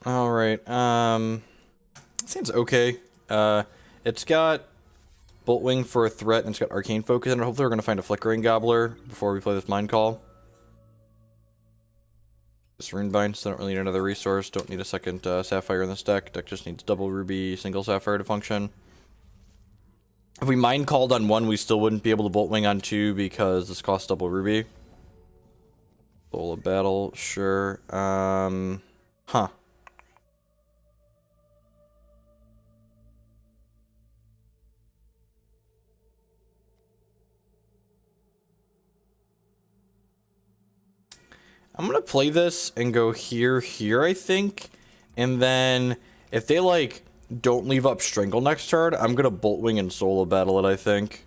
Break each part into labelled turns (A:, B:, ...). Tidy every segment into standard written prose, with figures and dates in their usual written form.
A: Alright, seems okay. It's got Boltwing for a threat, and it's got Arcane Focus, and hopefully we're gonna find a Flickering Gobbler before we play this Mindcall. This Runebind, so I don't really need another resource, don't need a second Sapphire in this deck. Deck just needs double Ruby, single Sapphire to function. If we Mindcalled on one, we still wouldn't be able to Boltwing on two because this costs double Ruby. Bowl of Battle, sure. Huh. I'm gonna play this and go here, I think. And then, if they, like, don't leave up Strangle next turn, I'm gonna Boltwing and Solo Battle it, I think.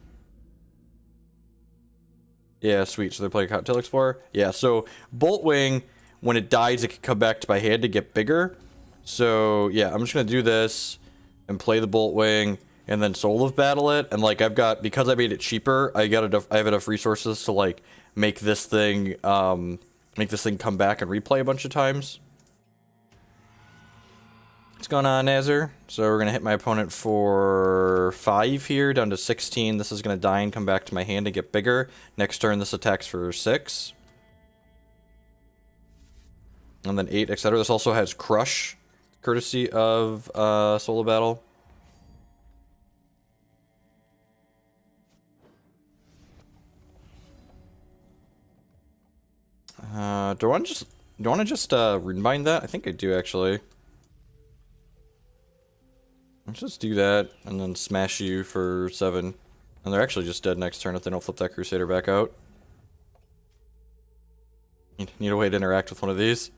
A: Yeah, sweet. So they're playing Cocktail Explorer? Yeah, so Boltwing, when it dies, it can come back to my hand to get bigger. So, yeah, I'm just gonna do this and play the Boltwing and then Solo Battle it. And, like, I've got, because I made it cheaper, I have enough resources to, like, make this thing come back and replay a bunch of times. What's going on, Nazar? So we're gonna hit my opponent for 5 here, down to 16. This is gonna die and come back to my hand and get bigger. Next turn, this attacks for 6. And then 8, etc. This also has Crush, courtesy of Solo Battle. Do I want to just Runebind that? I think I do, actually. Let's just do that and then smash you for 7. And they're actually just dead next turn if they don't flip that Crusader back out. Need a way to interact with one of these.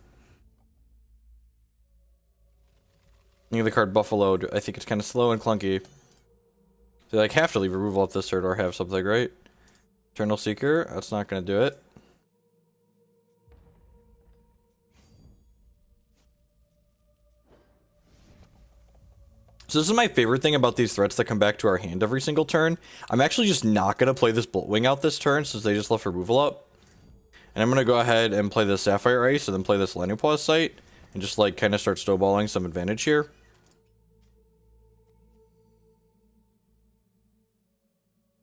A: Need the card Buffalo. I think it's kind of slow and clunky. They like have to leave removal up this turn or have something, right? Eternal Seeker. That's not going to do it. So this is my favorite thing about these threats that come back to our hand every single turn. I'm actually just not going to play this Boltwing out this turn since they just left removal up. And I'm going to go ahead and play this Sapphire Ice and then play this Lanupaw Sight and just like kind of start snowballing some advantage here.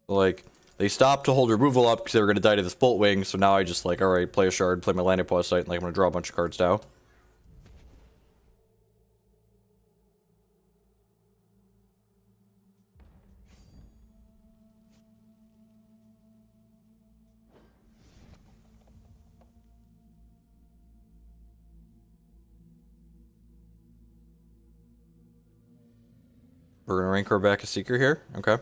A: Like, they stopped to hold removal up because they were going to die to this Boltwing, so now I just like, alright, play a Shard, play my Lanupaw Sight, and like I'm going to draw a bunch of cards now. We're gonna Rancor back a Seeker here. Okay.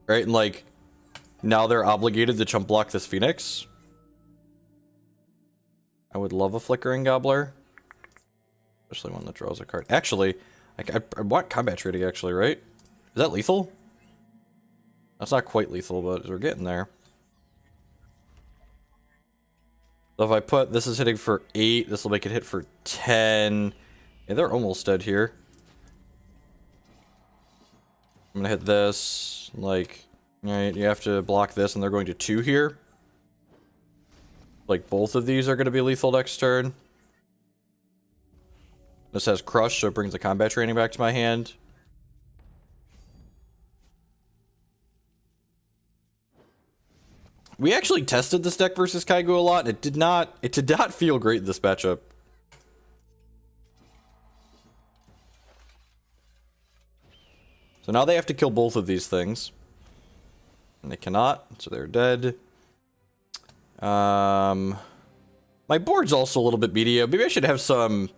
A: Right, and like, now they're obligated to chump block this Phoenix. I would love a Flickering Gobbler. Especially one that draws a card. Actually, I want combat trading, actually, right? Is that lethal? That's not quite lethal, but we're getting there. So if I put, this is hitting for 8, this will make it hit for 10. Yeah, they're almost dead here. I'm gonna hit this, like, right, you have to block this, and they're going to 2 here. Like, both of these are gonna be lethal next turn. This has Crush, so it brings the combat training back to my hand. We actually tested this deck versus Kaigu a lot, and it did not feel great in this matchup. So now they have to kill both of these things. And they cannot, so they're dead. My board's also a little bit medium. Maybe I should have some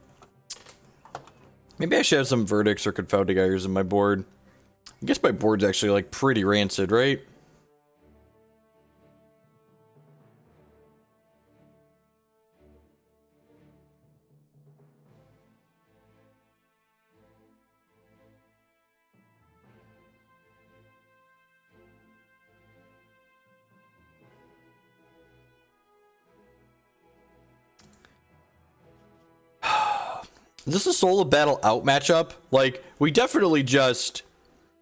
A: verdicts or confounding ires in my board. I guess my board's actually like pretty rancid, right? This is a Solo Battle out matchup. Like, we definitely just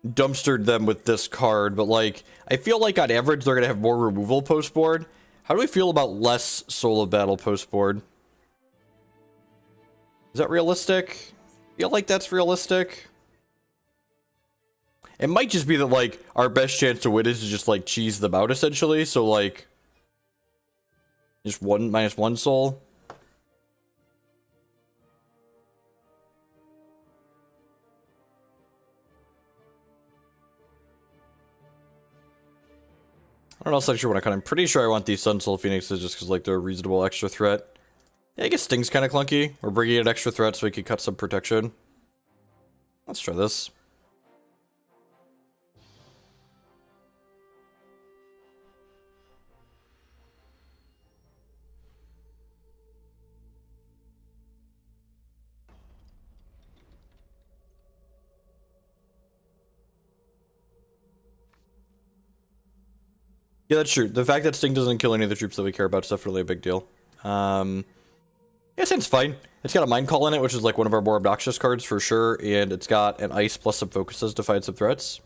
A: dumpstered them with this card, but like, I feel like on average they're gonna have more removal post board. How do we feel about less solo battle post board? Is that realistic? Feel like that's realistic? It might just be that, like, our best chance to win is to just, like, cheese them out, essentially. So, like, just -1 soul. I don't know if I'm sure what I cut. I'm pretty sure I want these Sunsoul Phoenixes just because, like, they're a reasonable extra threat. Yeah, I guess Sting's kind of clunky. We're bringing in extra threat so we can cut some protection. Let's try this. Yeah, that's true. The fact that Sting doesn't kill any of the troops that we care about is definitely a big deal. Yeah, it's fine. It's got a Mindcall in it, which is like one of our more obnoxious cards for sure, and it's got an Ice plus some focuses to fight some threats.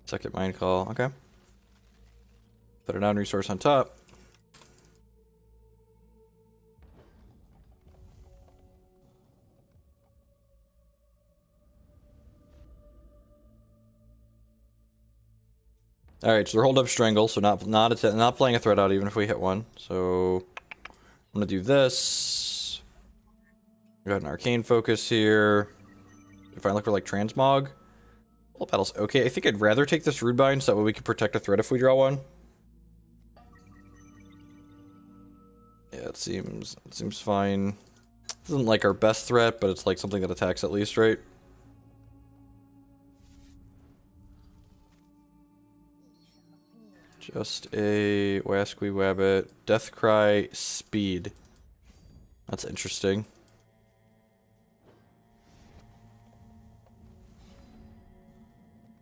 A: Second Mindcall, okay. Put a non-resource on top. All right, so they're hold up Strangle, so not playing a threat out even if we hit one. So I'm gonna do this. We got an Arcane Focus here. If I look for like Transmog, all battles okay. I think I'd rather take this Runebind so that way we can protect a threat if we draw one. Yeah, it seems fine. This isn't like our best threat, but it's like something that attacks at least, right? Just a Wasqui Wabbit, Deathcry, Speed. That's interesting.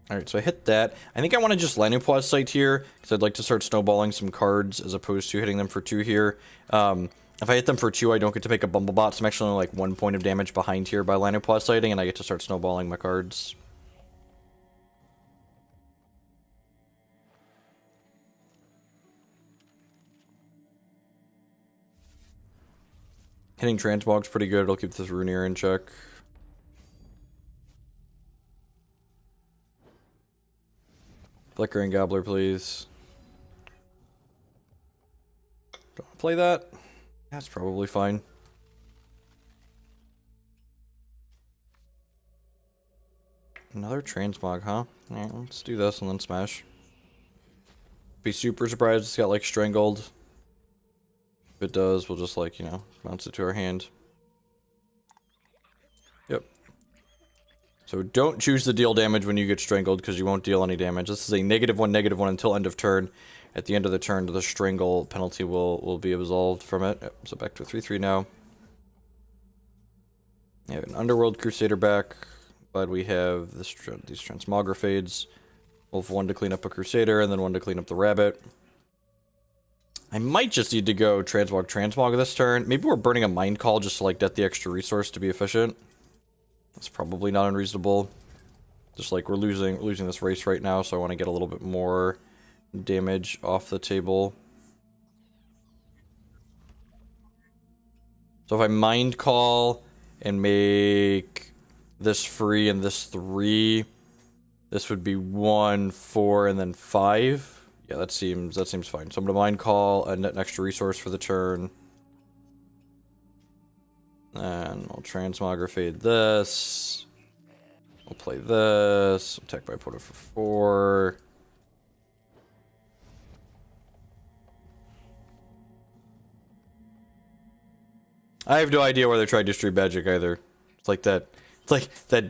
A: Alright, so I hit that. I think I want to just Lanupaw Sight here, because I'd like to start snowballing some cards as opposed to hitting them for 2 here. If I hit them for 2, I don't get to make a Bumblebot, so I'm actually only like 1 point of damage behind here by Lanupaw Sighting, and I get to start snowballing my cards. Hitting Transmog's pretty good, it'll keep this Runear in check. Flickering Gobbler, please. Don't play that. That's probably fine. Another Transmog, huh? Alright, let's do this and then smash. Be super surprised it's got like Strangled. If it does, we'll just like, you know, bounce it to our hand. Yep. So don't choose to deal damage when you get Strangled because you won't deal any damage. This is a -1/-1 until end of turn. At the end of the turn, the Strangle penalty will be absolved from it. Yep, so back to a 3/3 now. Yeah, an Underworld Crusader back. Glad we have these Transmogrifades. We'll have 1 to clean up a Crusader and then 1 to clean up the Rabbit. I might just need to go Transmog this turn. Maybe we're burning a Mindcall just to like get the extra resource to be efficient. That's probably not unreasonable. Just like we're losing this race right now, so I want to get a little bit more damage off the table. So if I Mindcall and make this free and this 3, this would be 1, 4, and then 5. Yeah, that seems fine. So I'm gonna Mindcall and net an extra resource for the turn. And we'll Transmogrifade this. We'll play this. Attack by opponent for 4. I have no idea why they're trying to stream Magic either. It's like that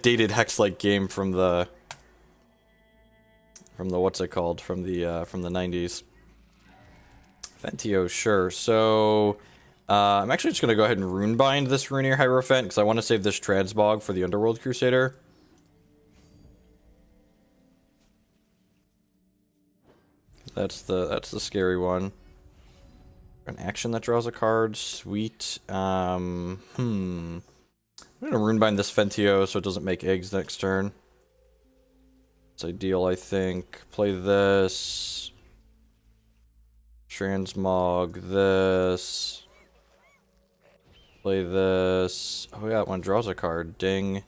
A: dated Hex-like game from the what's it called? From the 90s. Ventio, sure. So I'm actually just gonna go ahead and Runebind this Runear Hierophant because I want to save this Transmog for the Underworld Crusader. That's the scary one. An action that draws a card, sweet. I'm gonna Runebind this Fentio so it doesn't make eggs next turn. It's ideal, I think. Play this. Transmog this. Play this. Oh yeah, one draws a card. Ding.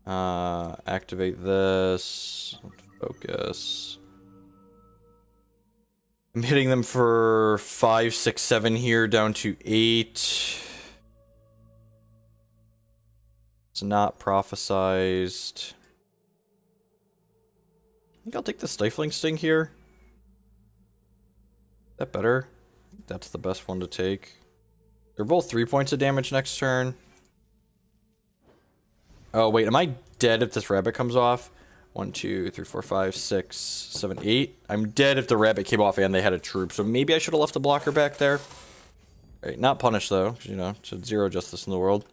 A: Activate this. Focus. I'm hitting them for 5, 6, 7 here, down to 8. It's not prophesized. I think I'll take the Stifling Sting here. Is that better? That's the best one to take. They're both 3 points of damage next turn. Oh, wait, am I dead if this rabbit comes off? 1, 2, 3, 4, 5, 6, 7, 8. I'm dead if the rabbit came off and they had a troop, so maybe I should have left the blocker back there. Right, not punish though, 'cause, you know, it's 0 justice in the world.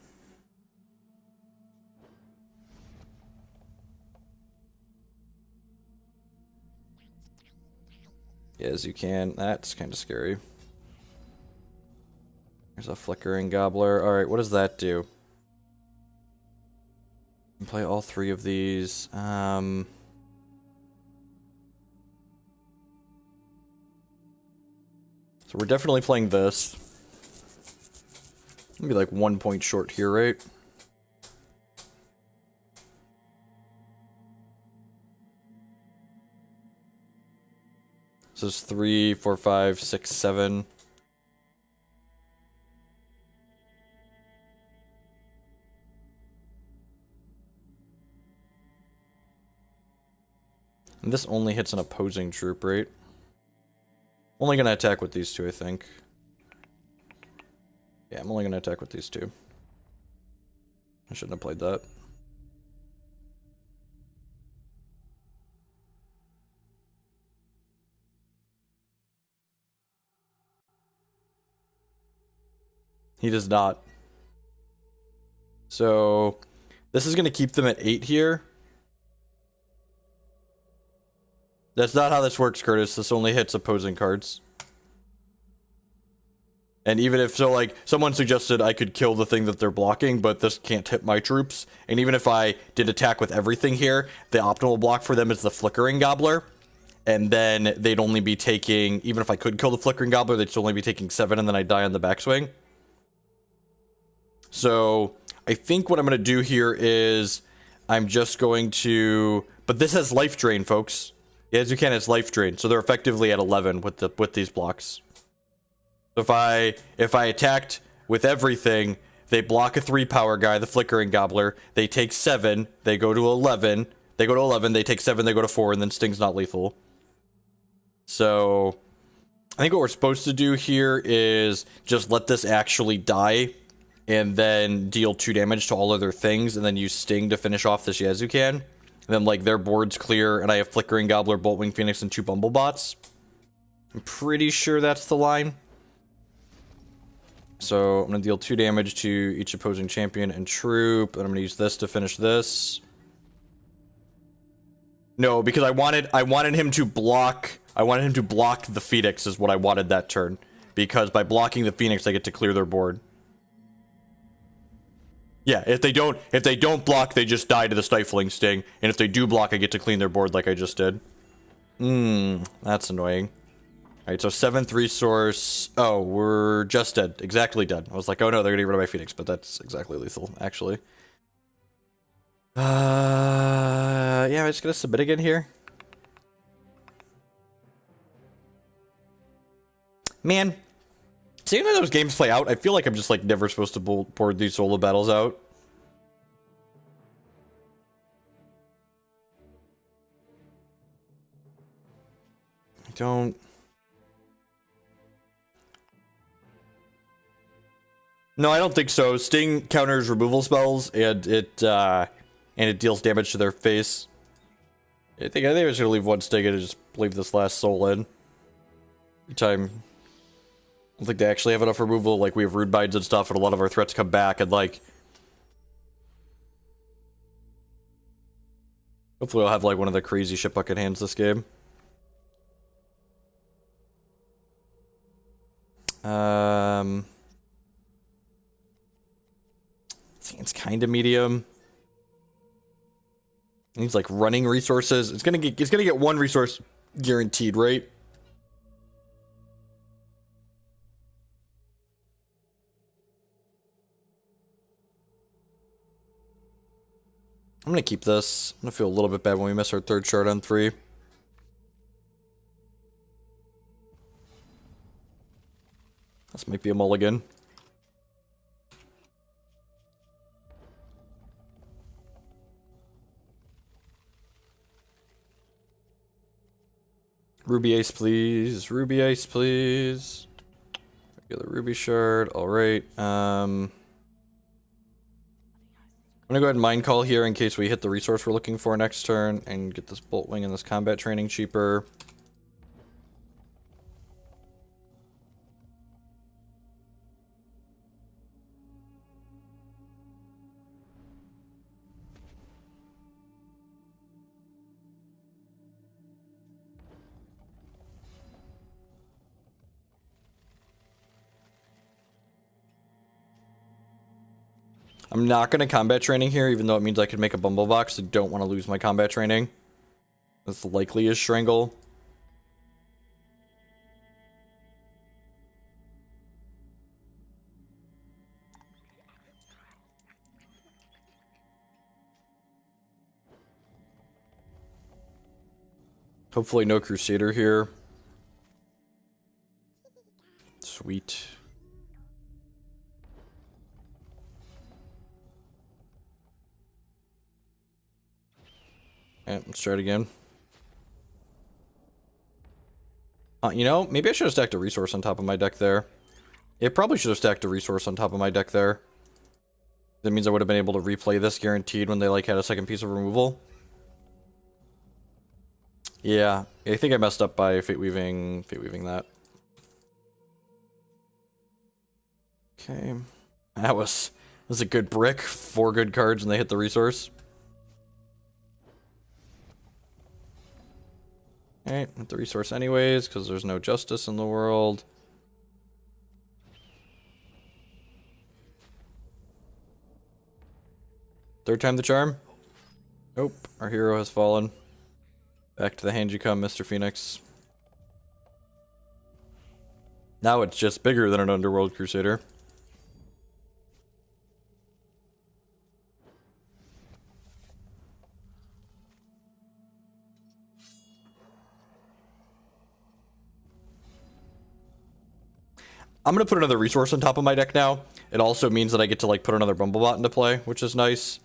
A: Yeah, as you can. That's kind of scary. There's a Flickering Gobbler. Alright, what does that do? Play all 3 of these. So we're definitely playing this. Maybe like 1 point short here, right? So it's 3, 4, 5, 6, 7. And this only hits an opposing troop, right? Only gonna attack with these 2, I think. Yeah, I'm only gonna attack with these 2. I shouldn't have played that. He does not. So, this is gonna keep them at 8 here. That's not how this works, Curtis. This only hits opposing cards. And even if, so like, someone suggested I could kill the thing that they're blocking, but this can't hit my troops. And even if I did attack with everything here, the optimal block for them is the Flickering Gobbler. And then they'd only be taking, even if I could kill the Flickering Gobbler, they'd only be taking 7 and then I'd die on the backswing. So, I think what I'm going to do here is, I'm just going to, but this has life drain, folks. As you can, it's life drain, so they're effectively at 11 with these blocks. So if I attacked with everything, they block a 3 power guy, the Flickering Gobbler. They take 7, they go to 11. They go to 11, they take 7, they go to 4, and then Sting's not lethal. So I think what we're supposed to do here is just let this actually die, and then deal 2 damage to all other things, and then use Sting to finish off this Yazucan. And then, like, their board's clear, and I have Flickering Gobbler, Boltwing Phoenix, and 2 Bumblebots. I'm pretty sure that's the line. So, I'm going to deal 2 damage to each opposing champion and troop, and I'm going to use this to finish this. No, because I wanted him to block, the Phoenix is what I wanted that turn. Because by blocking the Phoenix, I get to clear their board. Yeah, if they don't block, they just die to the Stifling Sting. And if they do block, I get to clean their board like I just did. That's annoying. Alright, so 7th resource. Oh, we're just dead. Exactly dead. I was like, oh no, they're gonna get rid of my Phoenix, but that's exactly lethal, actually. Yeah, I'm just gonna submit again here. Man. Seeing how those games play out, I feel like I'm just, like, never supposed to board these solo battles out. I don't... No, I don't think so. Sting counters removal spells, and it deals damage to their face. I think I was gonna leave 1 Sting and just leave this last soul in. Every time... I don't think they actually have enough removal, like we have Runebinds and stuff, and a lot of our threats come back, and like... Hopefully I'll have like one of the crazy shit bucket hands this game. It's kind of medium. It needs like running resources. It's gonna get one resource guaranteed, right? I'm gonna keep this. I'm gonna feel a little bit bad when we miss our third shard on 3. This might be a mulligan. Ruby Ice, please. Ruby Ice, please. Get the Ruby Shard. Alright. I'm gonna go ahead and Mindcall here in case we hit the resource we're looking for next turn and get this Boltwing and this combat training cheaper. I'm not going to combat training here, even though it means I could make a Bumble Box. I don't want to lose my combat training. That's likely is Strangle. Hopefully no Crusader here. Sweet. Alright, let's try it again. You know, maybe I should have stacked a resource on top of my deck there. It probably should have stacked a resource on top of my deck there. That means I would have been able to replay this guaranteed when they like had a second piece of removal. Yeah, I think I messed up by fate weaving that. Okay. That was a good brick. 4 good cards and they hit the resource. Alright, hit the resource anyways, because there's no justice in the world. Third time the charm? Nope, our hero has fallen. Back to the hand you come, Mr. Phoenix. Now it's just bigger than an Underworld Crusader. I'm gonna put another resource on top of my deck now. It also means that I get to like put another Bumblebot into play, which is nice.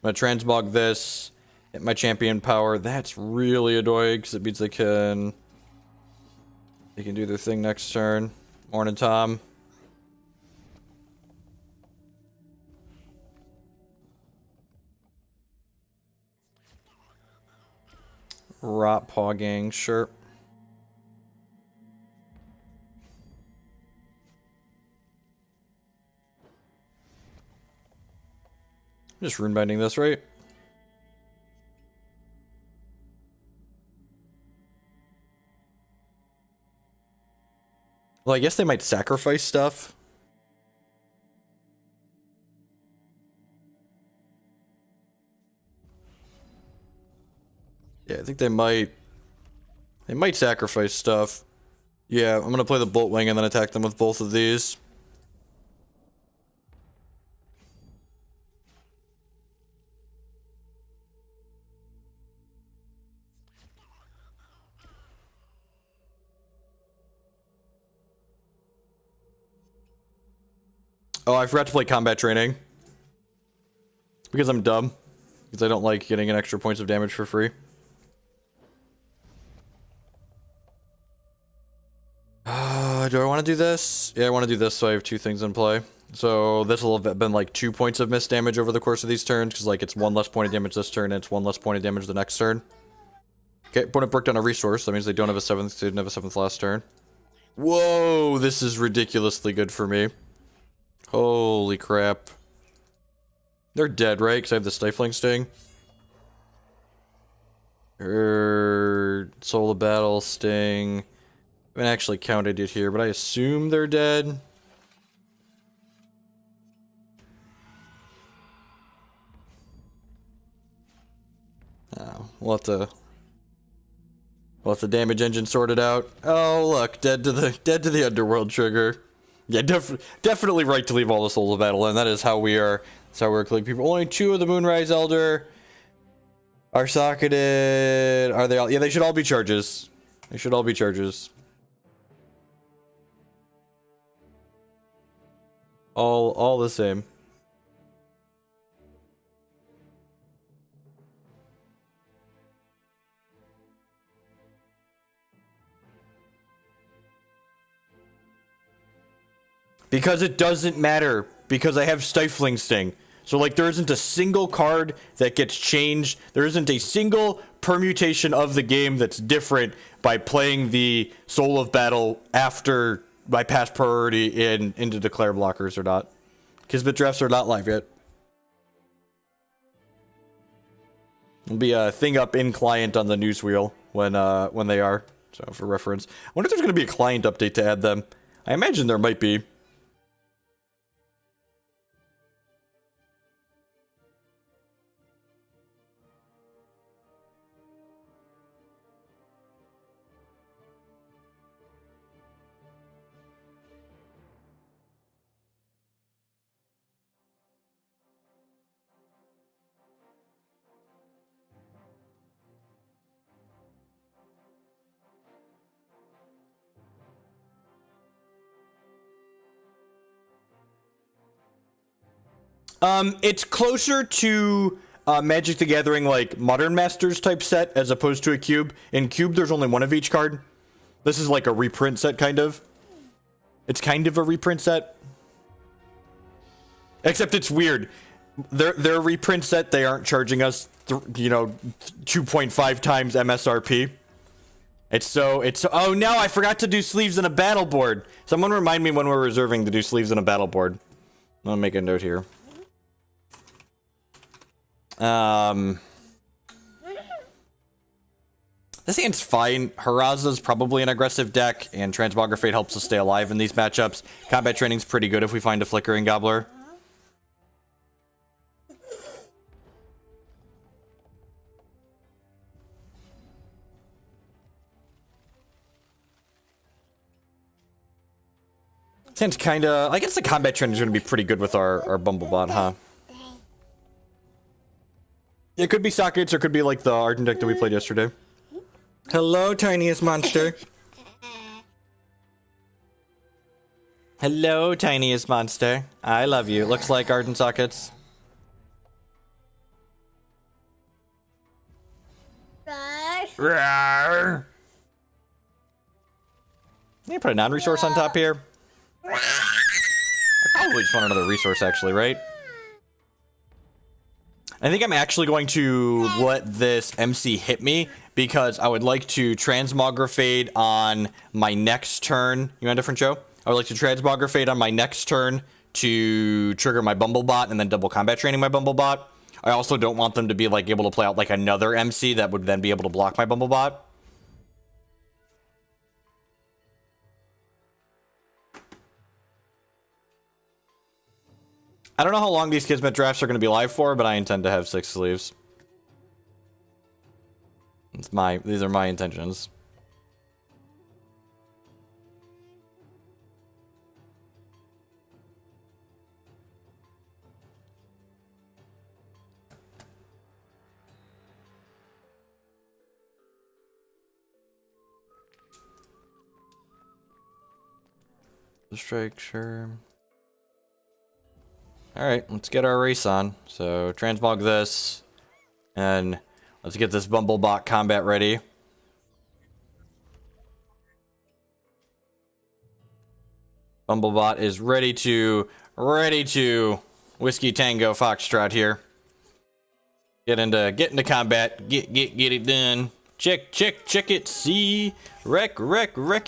A: I'm gonna transmog this, hit my champion power. That's really annoying because it means they can do their thing next turn. Morning, Tom. Rotpaw gang, sure. Just runebinding this, right? Well, I guess they might sacrifice stuff. Yeah, I think they might. They might sacrifice stuff. Yeah, I'm gonna play the Boltwing and then attack them with both of these. Oh, I forgot to play combat training. Because I'm dumb. Because I don't like getting an extra points of damage for free. Do I want to do this? Yeah, I want to do this so I have 2 things in play. So this will have been like 2 points of missed damage over the course of these turns. Because like it's 1 less point of damage this turn and it's 1 less point of damage the next turn. Okay, opponent broke down a resource. That means they don't have a 7th. They didn't have a 7th last turn. Whoa, this is ridiculously good for me. Holy crap. They're dead, right? Because I have the Stifling Sting. Soul of Battle, Sting. I haven't actually counted it here, but I assume they're dead. we'll have the damage engine sorted out. Oh look, dead to the underworld trigger. Yeah, definitely right to leave all the souls of battle, and that is how we are. That's how we're killing people. Only 2 of the Moonrise Elder are socketed. Are they all? Yeah, they should all be charges. They should all be charges. All the same. Because it doesn't matter, because I have Stifling Sting. So, like, there isn't a single card that gets changed. There isn't a single permutation of the game that's different by playing the Soul of Battle after my past priority into Declare blockers or not. Kismet drafts are not live yet. There'll be a thing up in client on the news wheel when they are. So, for reference. I wonder if there's going to be a client update to add them. I imagine there might be. It's closer to Magic the Gathering, like, Modern Masters type set, as opposed to a Cube. In Cube, there's only one of each card. This is like a reprint set, kind of. It's kind of a reprint set. Except it's weird. Their reprint set, they aren't charging us, 2.5 times MSRP. Oh, no, I forgot to do sleeves in a battle board. Someone remind me when we're reserving to do sleeves in a battle board. I'm gonna make a note here. This hand's fine. Haraza's probably an aggressive deck, and Transmogrifade helps us stay alive in these matchups. Combat training's pretty good if we find a Flickering Gobbler. This hand's kinda... I guess the combat training is gonna be pretty good with our Bumblebot, huh? It could be sockets, or it could be like the Arden deck that we played yesterday. Hello, tiniest monster. Hello, tiniest monster. I love you. Looks like Arden sockets. Rawr. You put a non-resource on top here. I probably just want another resource, actually, right? I think I'm actually going to let this MC hit me because I would like to Transmogrifade on my next turn. You want a different show? I would like to Transmogrifade on my next turn to trigger my Bumblebot and then double combat training my Bumblebot. I also don't want them to be like able to play out like another MC that would then be able to block my Bumblebot. I don't know how long these Kismet drafts are going to be live for, but I intend to have 6 sleeves. These are my intentions. The strike, sure. Alright, let's get our race on. So, transmog this, and let's get this Bumblebot combat ready. Bumblebot is ready to Whiskey Tango Foxtrot here. Get into combat. Get it done. Check it, see. Wreck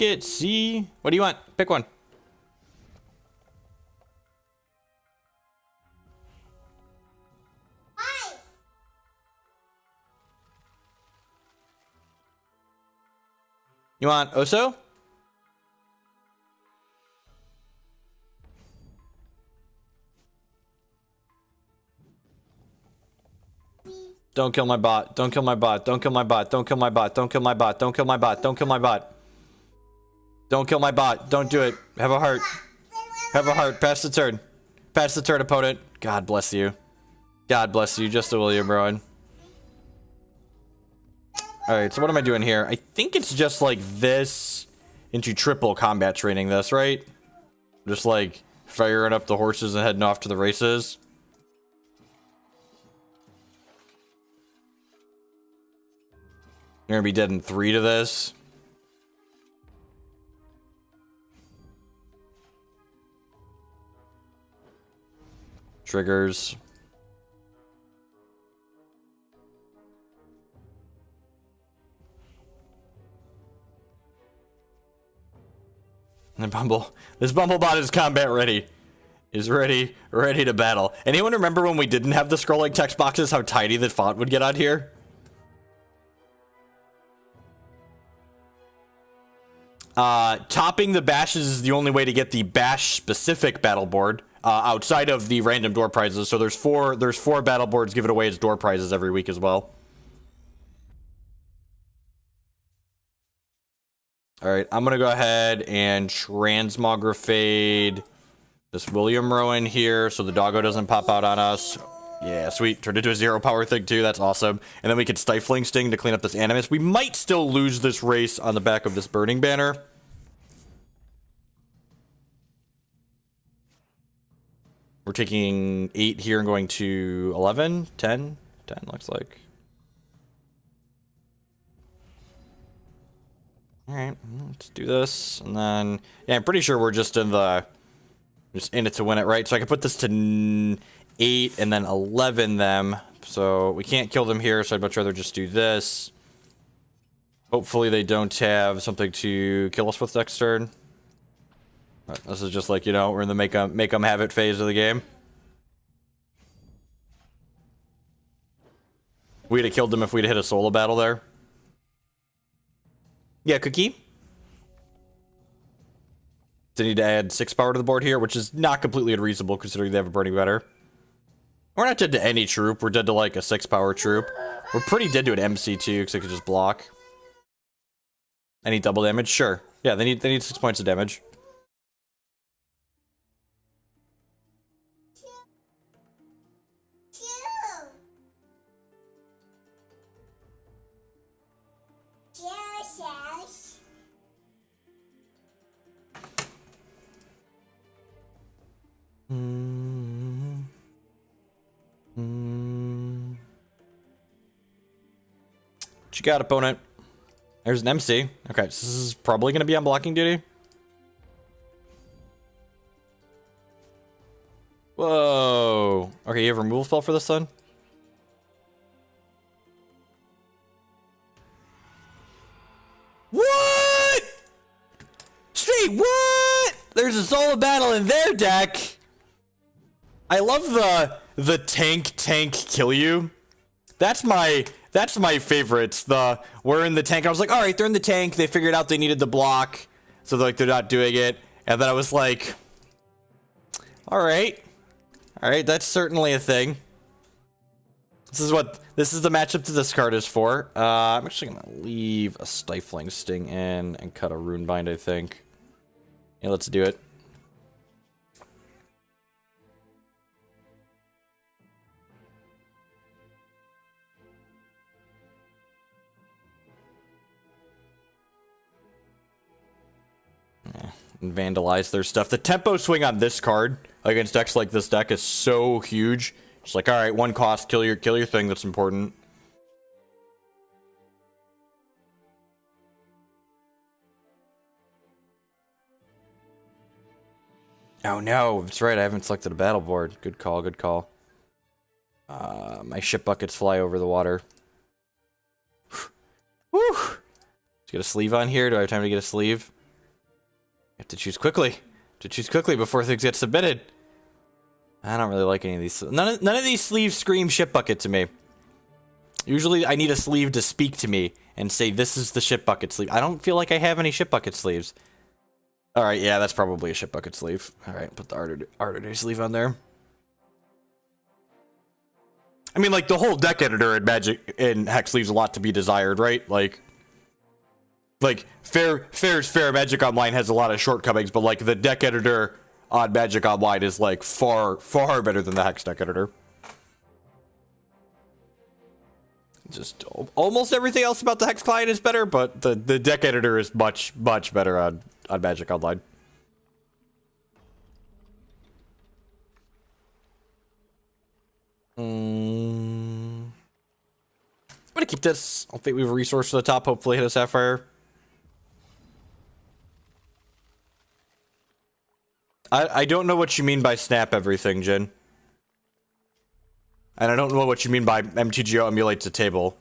A: it, see. What do you want? Pick one. You want Oso? Don't kill my bot. Don't kill my bot. Don't kill my bot. Don't kill my bot. Don't kill my bot. Don't kill my bot. Don't kill my bot. Don't kill my bot. Don't do it. Have a heart. Have a heart. Pass the turn. Pass the turn, opponent. God bless you. God bless you. Just a William Rowan. Alright, so what am I doing here? I think it's just like this into triple combat training this, right? Just like firing up the horses and heading off to the races. You're gonna be dead in 3 to this. Triggers. And this Bumblebot is combat ready. Is ready to battle. Anyone remember when we didn't have the scrolling text boxes, how tiny the font would get on here? Topping the bashes is the only way to get the bash specific battle board outside of the random door prizes. So there's four battle boards given away as door prizes every week as well. All right, I'm gonna go ahead and Transmogrifade this William Rowan here so the doggo doesn't pop out on us. Yeah, sweet. Turned into a 0 power thing too. That's awesome. And then we could Stifling Sting to clean up this Animus. We might still lose this race on the back of this Burning Banner. We're taking 8 here and going to 11, 10 looks like. Alright, let's do this. And then, yeah, I'm pretty sure we're just in it to win it, right? So I can put this to 8 and then 11 them. So we can't kill them here, so I'd much rather just do this. Hopefully they don't have something to kill us with next turn. Right, this is just like, you know, we're in the make 'em have it phase of the game. We'd have killed them if we'd hit a solo battle there. Yeah, Cookie. They need to add 6 power to the board here, which is not completely unreasonable considering they have a Burning Banner. We're not dead to any troop. We're dead to like a 6 power troop. We're pretty dead to an MC too, because they could just block. Any double damage? Sure. Yeah, they need 6 points of damage. What you got, opponent? There's an MC. Okay, so this is probably going to be on blocking duty. Whoa. Okay, you have a removal spell for this one? What? Straight, what? There's a solo battle in their deck. I love the tank kill you. That's my favorite. We're in the tank. I was like, all right, they're in the tank. They figured out they needed the block, so they're not doing it. And then I was like, all right, that's certainly a thing. This is the matchup that this card is for. I'm actually gonna leave a Stifling Sting in and cut a Runebind, I think. Yeah, let's do it. And vandalize their stuff. The tempo swing on this card against decks like this deck is so huge. It's like, all right, 1 cost, kill your thing that's important. Oh no, that's right, I haven't selected a battle board. Good call, good call. My ship buckets fly over the water. Whew. Let's get a sleeve on here. Do I have time to get a sleeve? I have to choose quickly. Before things get submitted. I don't really like any of these. None of these sleeves scream ship bucket to me. Usually I need a sleeve to speak to me and say this is the ship bucket sleeve. I don't feel like I have any ship bucket sleeves. Alright, yeah, that's probably a ship bucket sleeve. Alright, put the Art of Day sleeve on there. I mean, like, the whole deck editor in Magic in Hex leaves a lot to be desired, right? Like fair's fair. Magic Online has a lot of shortcomings, but like the deck editor on Magic Online is like far better than the Hex deck editor. Just almost everything else about the Hex client is better, but the deck editor is much better on Magic Online. I'm gonna keep this. I'll think we have a resource to the top. Hopefully hit a Sapphire. I don't know what you mean by snap everything, Jin. And I don't know what you mean by MTGO emulates a table.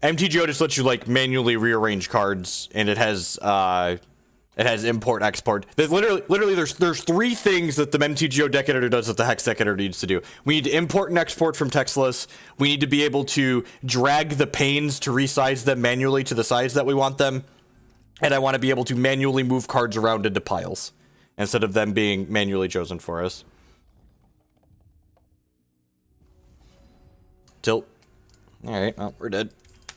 A: MTGO just lets you like manually rearrange cards, and it has import export. There's literally there's three things that the MTGO deck editor does that the Hex deck editor needs to do. We need to import and export from text lists. We need to be able to drag the panes to resize them manually to the size that we want them. And I want to be able to manually move cards around into piles instead of them being manually chosen for us. Tilt. Alright, well, we're dead.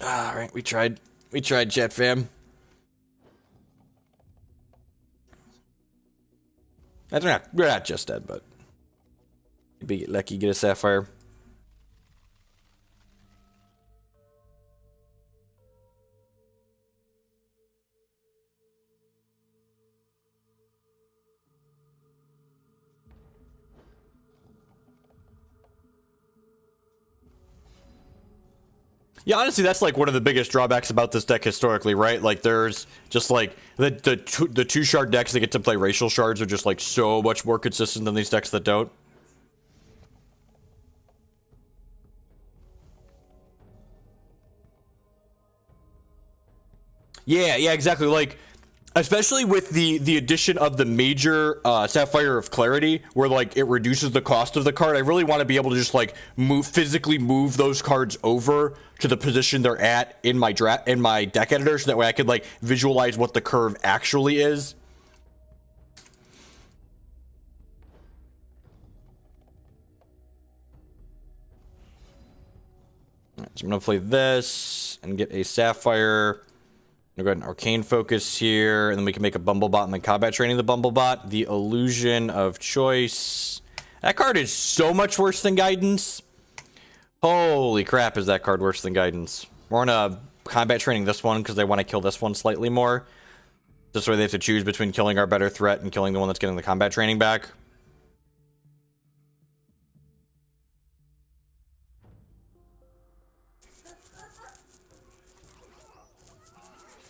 A: Alright, we tried, chat fam. We're not just dead, but maybe get lucky, get a Sapphire. Yeah, honestly, that's like one of the biggest drawbacks about this deck historically, right? Like, there's just like the two shard decks that get to play racial shards are just like so much more consistent than these decks that don't. Yeah, exactly. Like, especially with the addition of the major Sapphire of Clarity, where like it reduces the cost of the card. I really want to be able to just like physically move those cards over to the position they're at in my deck editor, so that way I could like visualize what the curve actually is. Right, so I'm gonna play this and get a Sapphire. I'm gonna go ahead and Arcane Focus here, and then we can make a Bumblebot and then combat training the Bumblebot. The Illusion of Choice. That card is so much worse than Guidance. Holy crap, is that card worse than Guidance. We're gonna combat training this one because they want to kill this one slightly more. This way they have to choose between killing our better threat and killing the one that's getting the combat training back.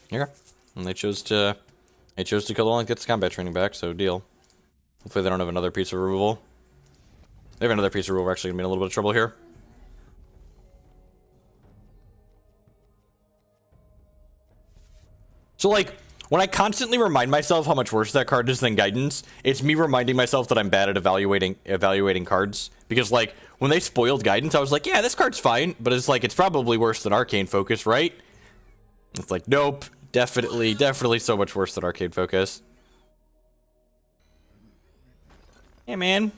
A: Here, and they chose to kill the one that gets the combat training back, so deal. Hopefully they don't have another piece of removal. They have another piece of removal, we're actually gonna be in a little bit of trouble here. So like, when I constantly remind myself how much worse that card is than Guidance, it's me reminding myself that I'm bad at evaluating cards. Because like, when they spoiled Guidance, I was like, yeah, this card's fine, but it's like, it's probably worse than Arcane Focus, right? It's like, nope, definitely so much worse than Arcane Focus. Hey, man.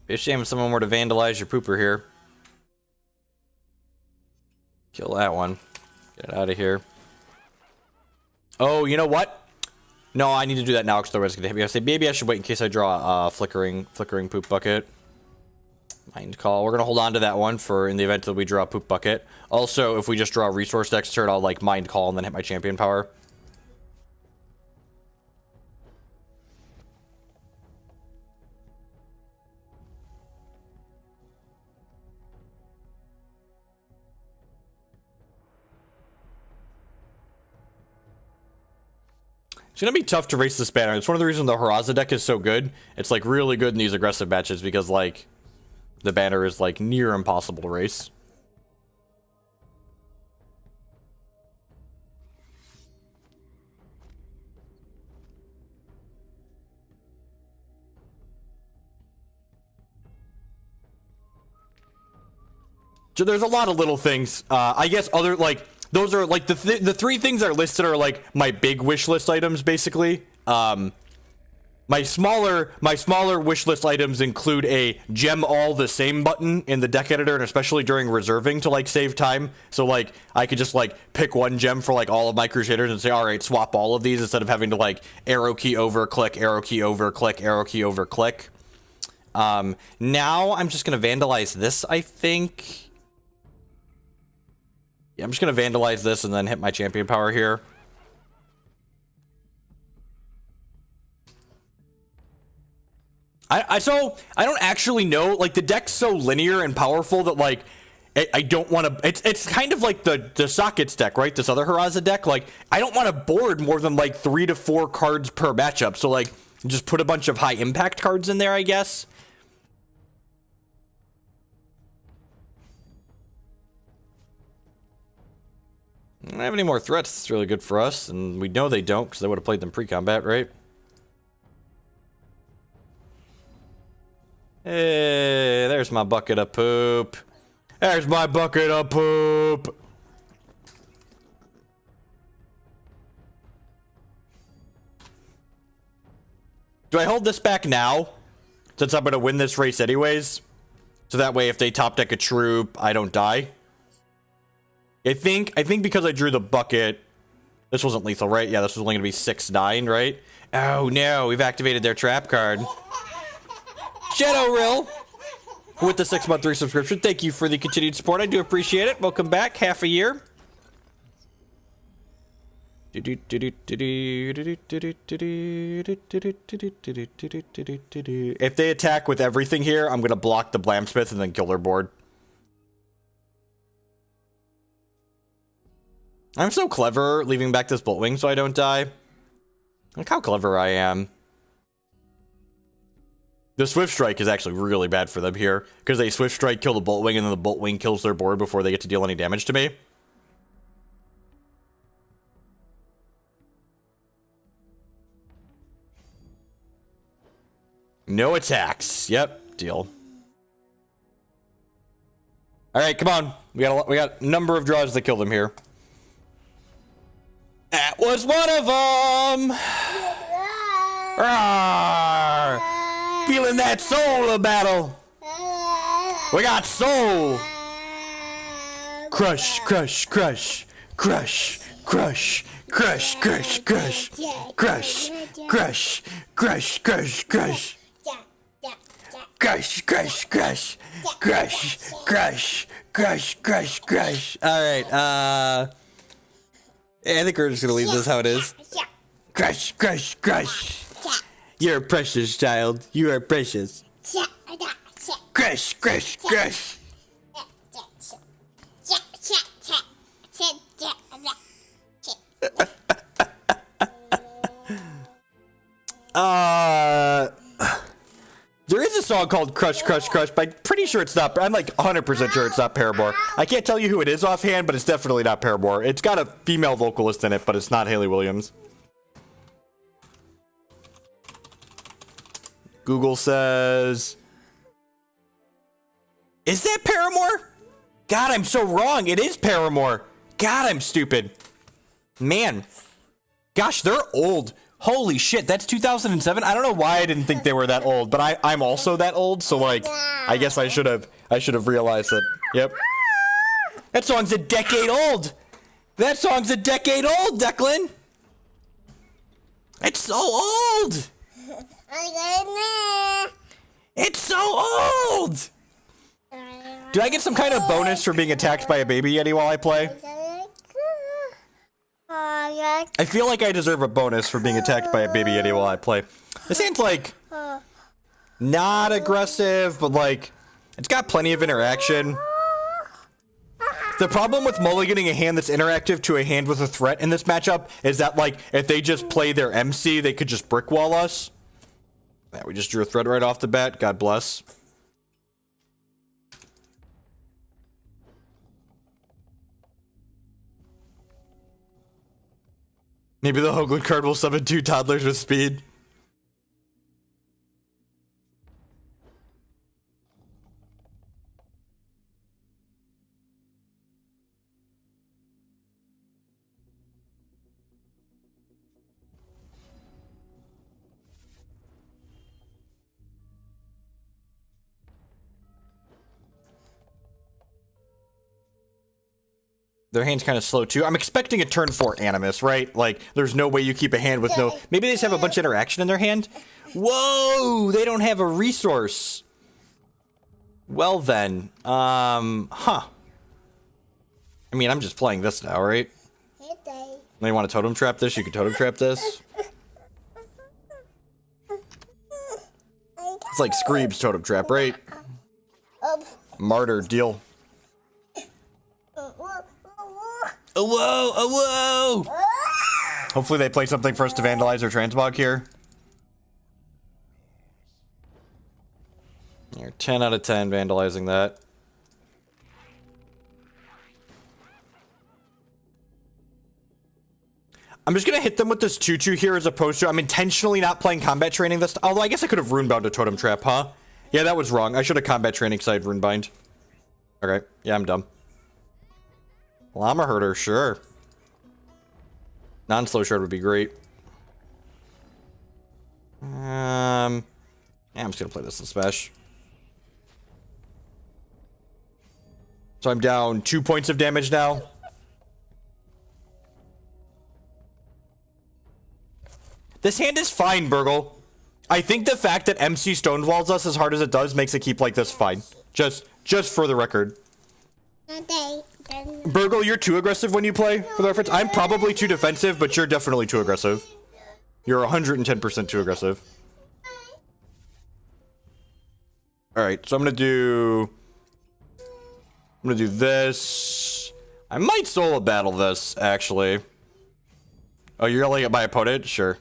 A: Be a shame if someone were to vandalize your pooper here. Kill that one. Get it out of here. Oh, you know what? No, I need to do that now because otherwise it's gonna hit me. I say maybe I should wait in case I draw a flickering poop bucket. Mindcall. We're gonna hold on to that one for in the event that we draw a poop bucket. Also, if we just draw a resource next turn, I'll like Mindcall and then hit my champion power. It's gonna be tough to race this banner. It's one of the reasons the Haraza deck is so good. It's like really good in these aggressive matches because like the banner is like near impossible to race. So there's a lot of little things. I guess other like those are like the three things that are listed are like my big wish list items basically. My My smaller wish list items include a gem all the same button in the deck editor, and especially during reserving to like save time. So like I could just like pick one gem for like all of my Crusaders and say, all right, swap all of these instead of having to like arrow key over click, arrow key over click, arrow key over click. Now I'm just gonna vandalize this, I think. Yeah, I'm just gonna vandalize this and then hit my champion power here. So I don't actually know, like the deck's so linear and powerful that like I don't want to. It's kind of like the Sockets deck, right? This other Haraza deck. Like I don't want to board more than like 3 to 4 cards per matchup. So like just put a bunch of high impact cards in there, I guess. I don't have any more threats. It's really good for us, and we know they don't because they would have played them pre-combat, right? Hey, there's my bucket of poop. There's my bucket of poop. Do I hold this back now? Since I'm going to win this race anyways? So that way if they top deck a troop, I don't die? I think because I drew the bucket, this wasn't lethal, right? Yeah, this was only going to be 6/9, right? Oh no, we've activated their trap card. Shadow Rill with the 6-month resubscription. Thank you for the continued support. I do appreciate it. Welcome back. Half a year. If they attack with everything here, I'm going to block the Blamsmith and then kill their board. I'm so clever leaving back this Boltwing so I don't die. Look how clever I am. The Swift Strike is actually really bad for them here, because they Swift Strike, kill the Boltwing, and then the Boltwing kills their board before they get to deal any damage to me. No attacks. Yep, deal. Alright, come on. We got a number of draws that kill them here. That was one of them! Rawr! Feeling that soul battle. We got soul. Crush, crush, crush, crush, crush, crush, crush, crush, crush, crush, crush, crush, crush. Crush, crush, crush, crush, crush, crush, crush, crush. Alright, I think we're just gonna leave this how it is. Crush, crush, crush. You're precious, child. You are precious. Crush, crush, crush. There is a song called Crush, Crush, Crush, but I'm pretty sure it's not. I'm like 100% sure it's not Paramore. I can't tell you who it is offhand, but it's definitely not Paramore. It's got a female vocalist in it, but it's not Hayley Williams. Google says, is that Paramore? God, I'm so wrong. It is Paramore. God, I'm stupid. Man. Gosh, they're old. Holy shit, that's 2007? I don't know why I didn't think they were that old, but I'm also that old, so like, I guess I should have realized it. Yep. That song's a decade old. That song's a decade old, Declan. It's so old. It's so old! Do I get some kind of bonus for being attacked by a baby yeti while I play? I feel like I deserve a bonus for being attacked by a baby yeti while I play. This hand's like not aggressive, but like it's got plenty of interaction. The problem with mulliganing a hand that's interactive to a hand with a threat in this matchup is that like if they just play their MC, they could just brick wall us. Yeah, we just drew a threat right off the bat. God bless. Maybe the Hoagland card will summon 2 toddlers with speed. Their hand's kind of slow too. I'm expecting a turn 4 Animus, right? Like, there's no way you keep a hand with no... Maybe they just have a bunch of interaction in their hand? Whoa! They don't have a resource. Well then, huh. I mean, I'm just playing this now, right? Now you want to totem trap this? You can totem trap this. It's like Screeb's totem trap, right? Martyr, deal. Oh, whoa! Oh, whoa! Hopefully they play something for us to vandalize or transmog here. You're 10 out of 10 vandalizing that. I'm just gonna hit them with this 2-2 here as opposed to... I'm intentionally not playing combat training this... Although I guess I could have runebound a totem trap, huh? Yeah, that was wrong. I should have combat training side runebind. Okay, yeah, I'm dumb. Llama Herder, sure. Non-slow shard would be great. Yeah, I'm just gonna play this in Smash. So I'm down 2 points of damage now. This hand is fine, Burgle. I think the fact that MC stonewalls us as hard as it does makes it keep like this fine. Just for the record. Burgle, you're too aggressive when you play, for the reference. I'm probably too defensive, but you're definitely too aggressive. You're 110% too aggressive. Alright, so I'm gonna do this. I might solo battle this, actually. Oh, you're yelling at my opponent? Sure.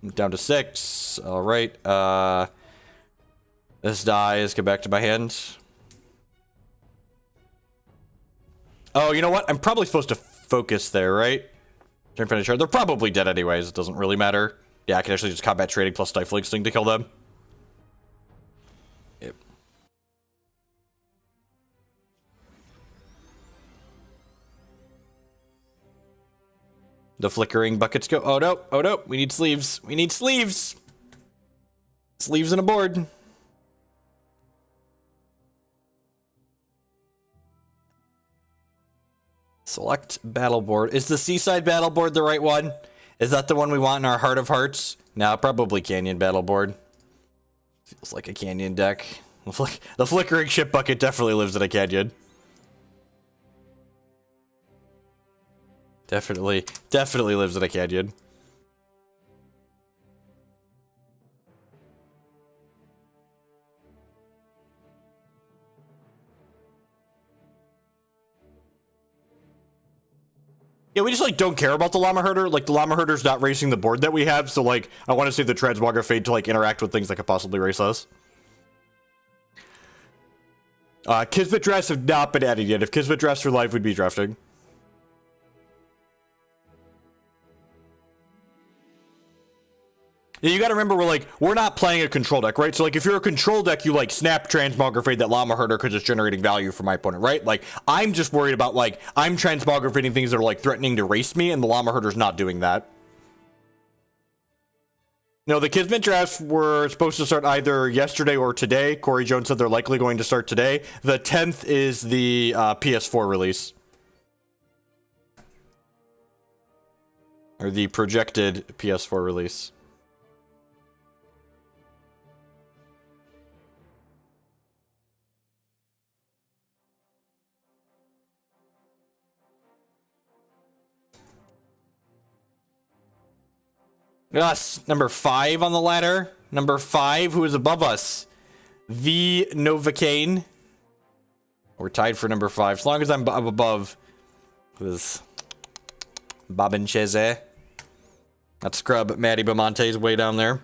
A: I'm down to 6. Alright, this dies, get back to my hand. Oh, you know what? I'm probably supposed to focus there, right? Turn finisher. They're probably dead anyways, it doesn't really matter. Yeah, I can actually just combat trading plus Stifling Sting to kill them. Yep. The flickering buckets go. Oh no, oh no, we need sleeves. We need sleeves. Sleeves and a board. Select battle board. Is the Seaside battle board the right one? Is that the one we want in our Heart of Hearts? No, probably Canyon battle board. Feels like a Canyon deck. The flickering ship bucket definitely lives in a canyon. Definitely lives in a canyon. Yeah, we just, like, don't care about the Llama Herder. Like, the Llama Herder's not racing the board that we have, so, like, I want to save the Transmogrifade to, like, interact with things that could possibly race us. Kismet drafts have not been added yet. If Kismet drafts are live, we'd be drafting. Yeah, you gotta remember, we're not playing a control deck, right? So, like, if you're a control deck, you, like, snap Transmogrifade that Llama Herder because it's generating value for my opponent, right? Like, I'm just worried about, like, I'm Transmogrifading things that are, like, threatening to race me, and the Llama Herder's not doing that. No, the Kismet drafts were supposed to start either yesterday or today. Corey Jones said they're likely going to start today. The 10th is the PS4 release. Or the projected PS4 release. Us, number 5 on the ladder. Number 5, who is above us? The Novocaine. We're tied for number 5. As long as I'm above this Babincheze. That scrub Maddie Bamonte's way down there.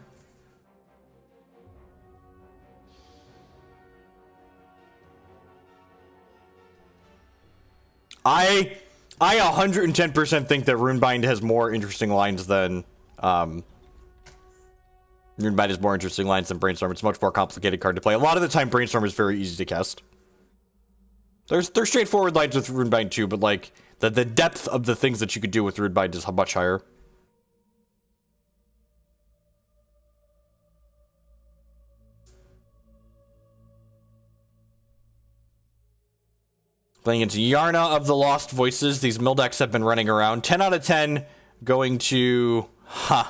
A: I 110% think that Runebind has more interesting lines than Runebind has more interesting lines than Brainstorm. It's a much more complicated card to play. A lot of the time, Brainstorm is very easy to cast. There's straightforward lines with Runebind too, but like the depth of the things that you could do with Runebind is much higher. Playing against Yarna of the Lost Voices. These mill decks have been running around. 10 out of 10 going to... Yeah,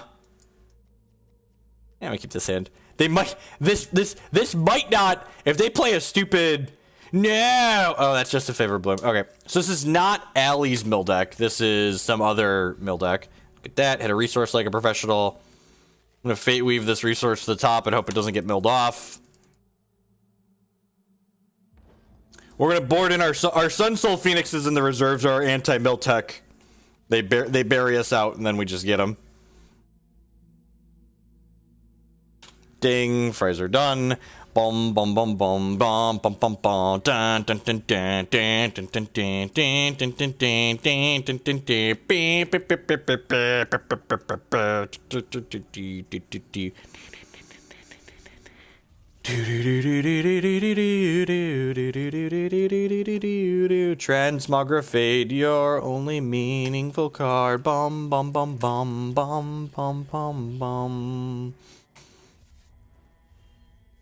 A: I'm gonna keep this hand. They might... This might not... If they play a stupid... No! Oh, that's just a Favor Bloom. Okay, so this is not Allie's mill deck. This is some other mill deck. Look at that. Hit a resource like a professional. I'm gonna Fate Weave this resource to the top and hope it doesn't get milled off. We're gonna board in our Sunsoul Phoenixes in the reserves are our anti-mill tech. They bury us out and then we just get them. Ding, fries are done. Bum bum bum bum bum bum bum bum dun dun dun dun dun dun dun dun dun dun dun dun dun dun dun dun beep beep beep beep beep beep. Transmogrifade, your only meaningful card. Bum bum bum bum bum bum bum bum.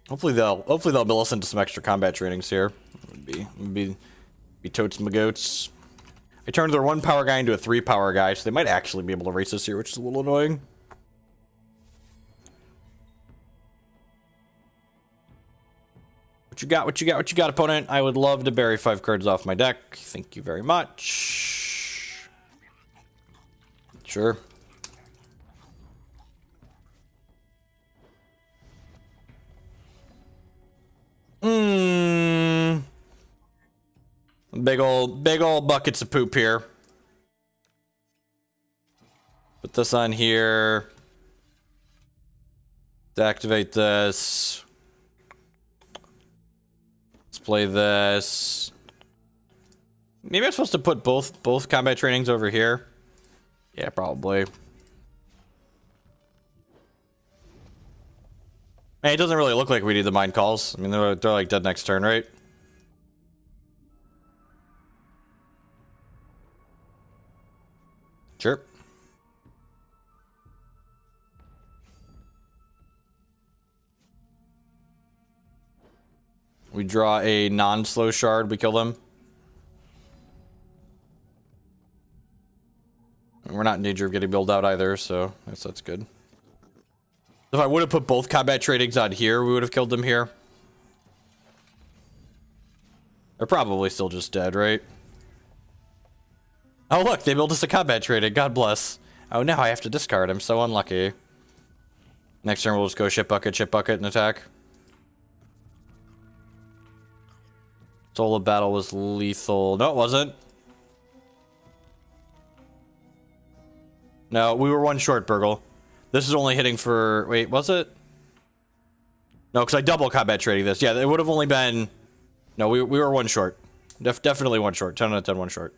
A: Hopefully they'll bill us into some extra combat trainings here. Would be totes my goats. I turned their 1 power guy into a 3 power guy, so they might actually be able to race us here, which is a little annoying. What you got, opponent? I would love to bury 5 cards off my deck. Thank you very much. Sure. Big old buckets of poop here. Put this on here. Deactivate this. Let's play this. Maybe I'm supposed to put both combat trainings over here. Yeah, probably. Hey, it doesn't really look like we need the mind calls. I mean, they're like dead next turn, right? Sure. We draw a non-slow shard, we kill them. And we're not in danger of getting built out either, so I guess that's good. If I would have put both combat tradings on here, we would have killed them here. They're probably still just dead, right? Oh look, they built us a combat trading, God bless. Oh, now I have to discard, I'm so unlucky. Next turn we'll just go ship bucket, and attack. Soul of Battle was lethal. No, it wasn't. No, we were 1 short, Burgle. This is only hitting for... Wait, was it? No, because I double combat trading this. Yeah, it would have only been... No, we were 1 short. Definitely 1 short. 10 out of 10, 1 short.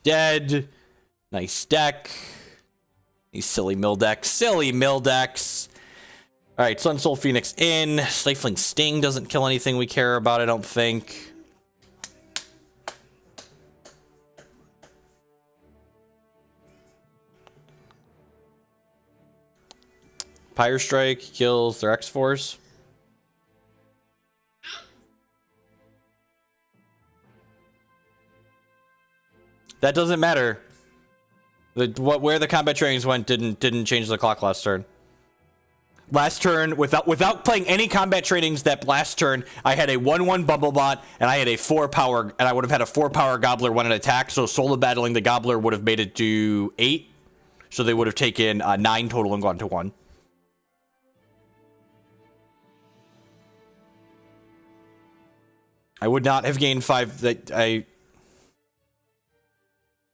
A: Dead. Nice deck. These silly mill decks. Silly mill decks. Alright, Sunsoul Phoenix in. Stifling Sting doesn't kill anything we care about, I don't think. Pyre Strike kills their X-Force. That doesn't matter. Where the combat trainings went didn't change the clock last turn. Last turn, without playing any combat trainings that last turn, I had a 1/1 Bumblebot, and I had a 4 power, and I would have had a 4 power Gobbler when it attacked, so solo battling the Gobbler would have made it to 8. So they would have taken 9 total and gone to 1. I would not have gained 5. I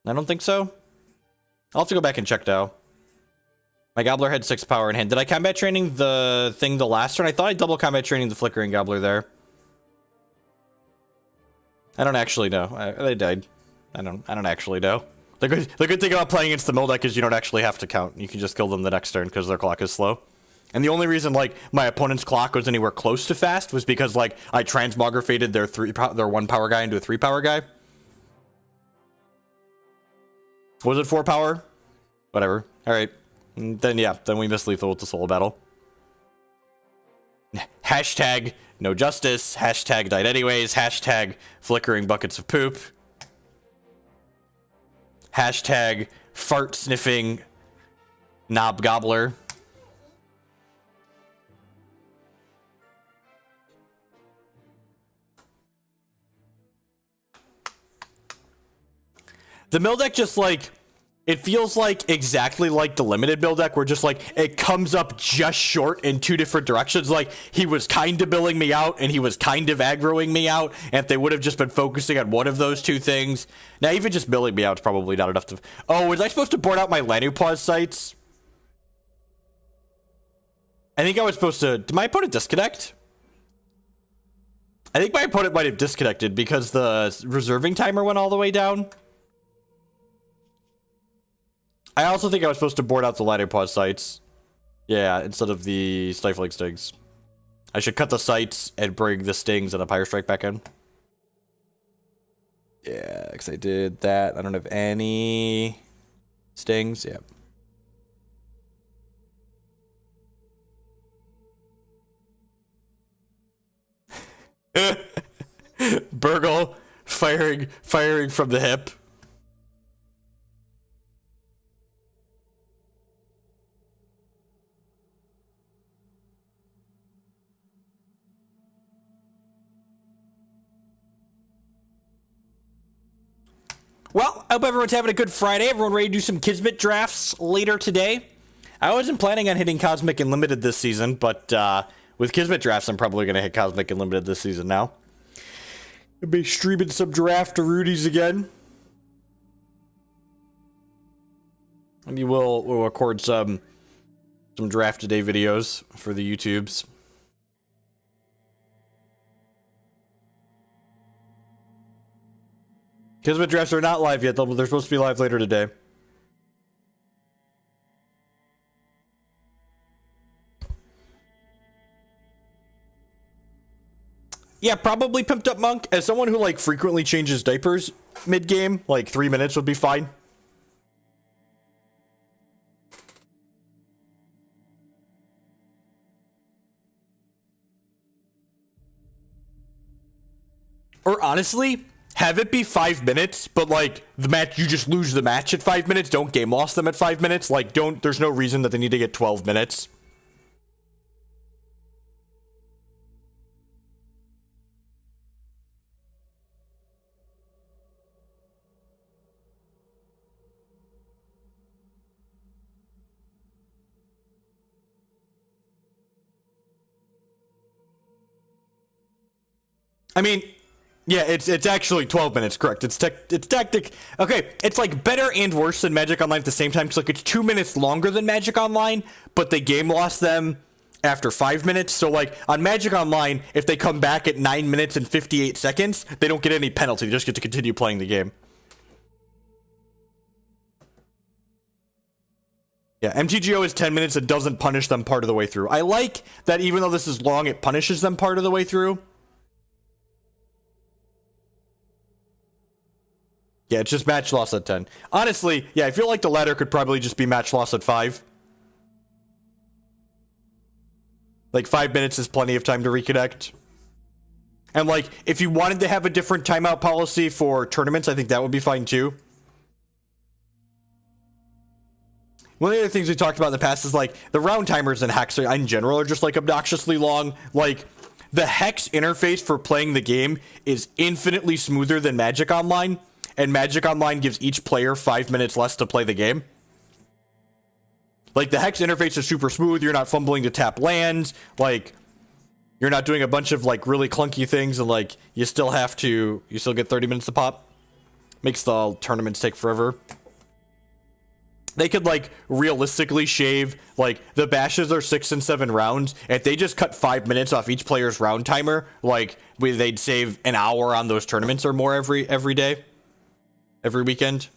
A: don't think so. I'll have to go back and check now. My Gobbler had 6 power in hand. Did I combat training the thing the last turn? I thought I double combat training the Flickering Gobbler there. I don't actually know. They died. I don't actually know. The good thing about playing against the mill deck is you don't actually have to count. You can just kill them the next turn because their clock is slow. And the only reason, like, my opponent's clock was anywhere close to fast was because, like, I transmogrifaded their 1 power guy into a 3 power guy. Was it 4 power? Whatever. Alright. Then, yeah. Then we miss lethal with the solo battle. Hashtag no justice, hashtag died anyways, hashtag flickering buckets of poop, hashtag fart sniffing knob gobbler. The mill deck just like, it feels like exactly like the limited build deck where just like it comes up just short in two different directions. Like he was kind of billing me out and he was kind of aggroing me out. And if they would have just been focusing on one of those two things. Now even just billing me out is probably not enough to... Oh, was I supposed to board out my Lanupaw sites? I think I was supposed to... Did my opponent disconnect? I think my opponent might have disconnected because the reserving timer went all the way down. I also think I was supposed to board out the Lanupaw sites. Yeah, instead of the Stifling Stings. I should cut the sites and bring the Stings and the Pyre Strike back in. Yeah, because I did that. I don't have any Stings. Yeah. Burgle firing from the hip. Well, I hope everyone's having a good Friday. Everyone ready to do some Kismet drafts later today? I wasn't planning on hitting Cosmic and Limited this season, but with Kismet drafts, I'm probably going to hit Cosmic and Limited this season now. I'll be streaming some draft to Rudy's again. And we'll record some draft today videos for the YouTubes. Kismet drafts are not live yet, though. They're supposed to be live later today. Yeah, probably Pimped Up Monk. As someone who, like, frequently changes diapers mid-game, like, 3 minutes would be fine. Or honestly... have it be 5 minutes, but like the match, you just lose the match at 5 minutes. Don't game loss them at 5 minutes. Like, there's no reason that they need to get 12 minutes. I mean, yeah, it's actually 12 minutes, correct. It's tactic. Okay, it's like better and worse than Magic Online at the same time. It's like it's 2 minutes longer than Magic Online, but they game lost them after 5 minutes. So like on Magic Online, if they come back at 9 minutes and 58 seconds, they don't get any penalty. They just get to continue playing the game. Yeah, MTGO is 10 minutes. It doesn't punish them part of the way through. I like that even though this is long, it punishes them part of the way through. Yeah, it's just match loss at 10. Honestly, yeah, I feel like the ladder could probably just be match loss at 5. Like, 5 minutes is plenty of time to reconnect. And, like, if you wanted to have a different timeout policy for tournaments, I think that would be fine, too. One of the other things we talked about in the past is, like, the round timers in Hex in general are just, like, obnoxiously long. Like, the Hex interface for playing the game is infinitely smoother than Magic Online. And Magic Online gives each player 5 minutes less to play the game. Like, the Hex interface is super smooth. You're not fumbling to tap lands. Like, you're not doing a bunch of, like, really clunky things. And, like, you still get 30 minutes to pop. Makes the tournaments take forever. They could, like, realistically shave, like, the bashes are 6 and 7 rounds. If they just cut 5 minutes off each player's round timer, like, they'd save an hour on those tournaments or more every day. Every weekend.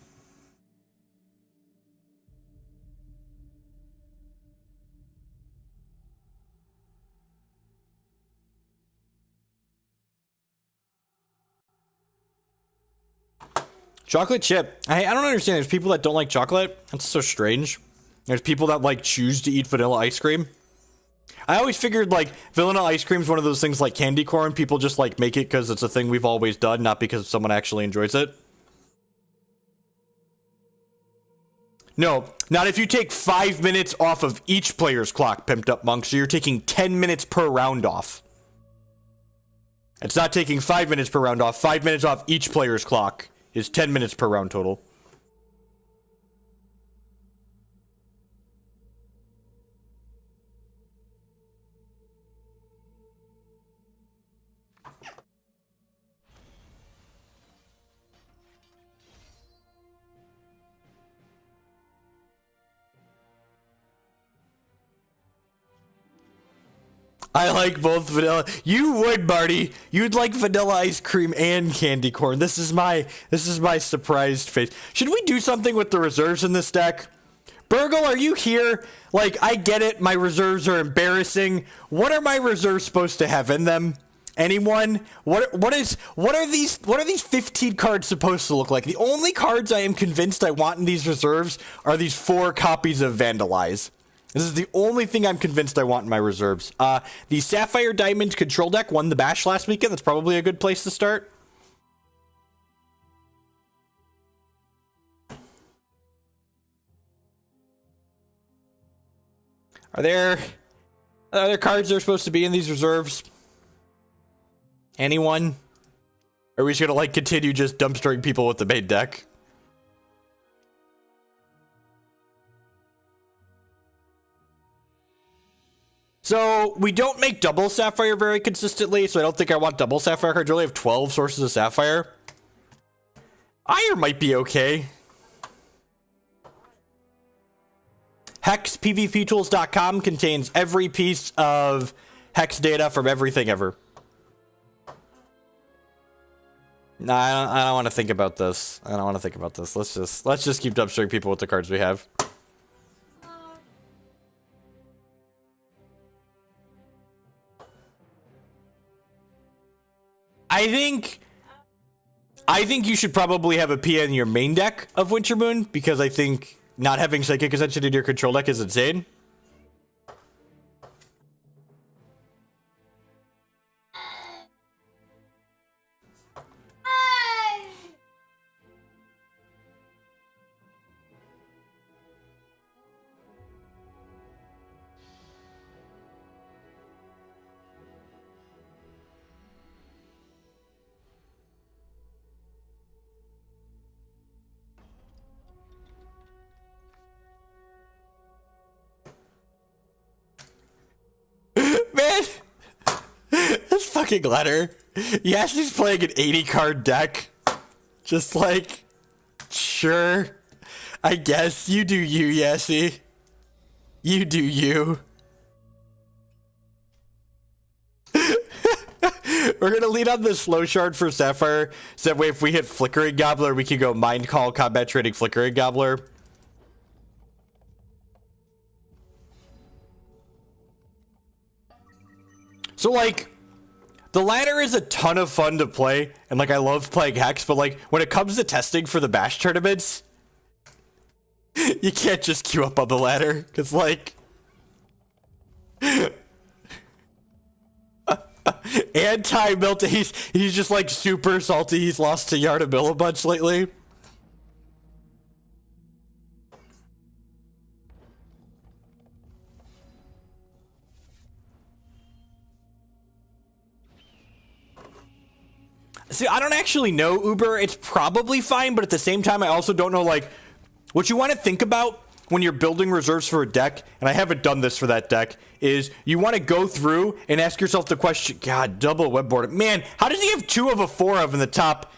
A: Chocolate chip. I don't understand. There's people that don't like chocolate. That's so strange. There's people that like choose to eat vanilla ice cream. I always figured like vanilla ice cream is one of those things like candy corn. People just like make it because it's a thing we've always done, not because someone actually enjoys it. No, not if you take 5 minutes off of each player's clock, Pimped Up Monk, so you're taking 10 minutes per round off. It's not taking 5 minutes per round off. 5 minutes off each player's clock is 10 minutes per round total. I like both vanilla. You would, Marty. You'd like vanilla ice cream and candy corn. This is my surprised face. Should we do something with the reserves in this deck? Burgle, are you here? Like, I get it. My reserves are embarrassing. What are my reserves supposed to have in them? Anyone? What are these 15 cards supposed to look like? The only cards I am convinced I want in these reserves are these 4 copies of Vandalize. This is the only thing I'm convinced I want in my reserves. The Sapphire Diamond control deck won the bash last weekend. That's probably a good place to start. Are there other cards that are supposed to be in these reserves? Anyone? Or are we just gonna like continue just dumpstering people with the main deck? So, we don't make double Sapphire very consistently, so I don't think I want double Sapphire cards. I only have 12 sources of Sapphire. Ire might be okay. HexPVPtools.com contains every piece of Hex data from everything ever. No, I don't want to think about this. I don't want to think about this. Let's just keep dumpstering people with the cards we have. I think you should probably have a PN in your main deck of Wintermoon, because I think not having Psychic Ascension in your control deck is insane. Man, this fucking letter. Yassi's playing an 80 card deck. Just like, sure. I guess you do you, Yassi. You do you. We're gonna lead on the slow shard for Sapphire. So that way if we hit Flickering Gobbler, we can go Mindcall, combat trading Flickering Gobbler. So, like, the ladder is a ton of fun to play, and, like, I love playing Hex, but, like, when it comes to testing for the bash tournaments, you can't just queue up on the ladder, because, like... Anti-Milton, he's just, like, super salty. He's lost to Yardamill a bunch lately. See, I don't actually know, Uber. It's probably fine, but at the same time, I also don't know, like, what you want to think about when you're building reserves for a deck, and I haven't done this for that deck, is you want to go through and ask yourself the question, God, double webboard. Man, how does he have 2 of a 4 of in the top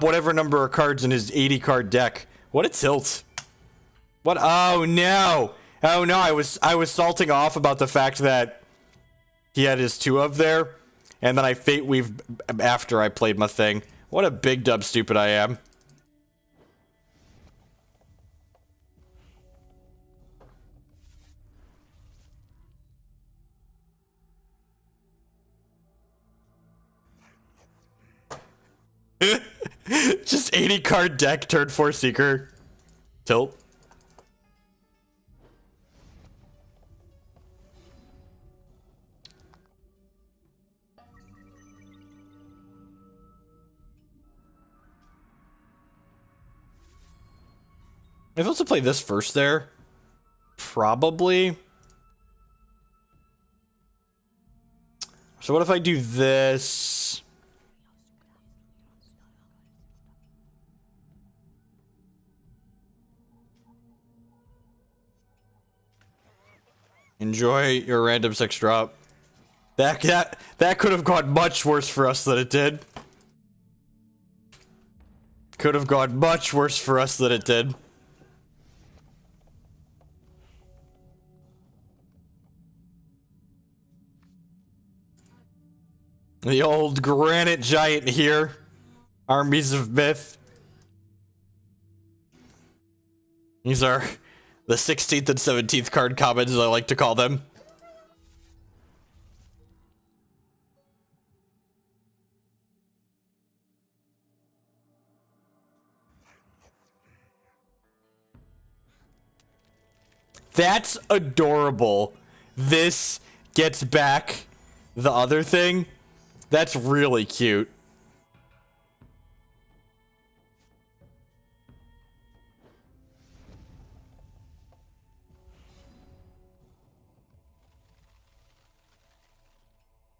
A: whatever number of cards in his 80 card deck? What a tilt. What? Oh, no. Oh, no, I was salting off about the fact that he had his 2 of there. And then I fate weave after I played my thing. What a big dub stupid I am. Just 80 card deck, turn 4 Seeker. Tilt. If I was to play this first there, probably. So what if I do this? Enjoy your random 6 drop. That could have gone much worse for us than it did. Could have gone much worse for us than it did. The old granite giant here. Armies of Myth. These are the 16th and 17th card commons, as I like to call them. That's adorable. This gets back the other thing. That's really cute.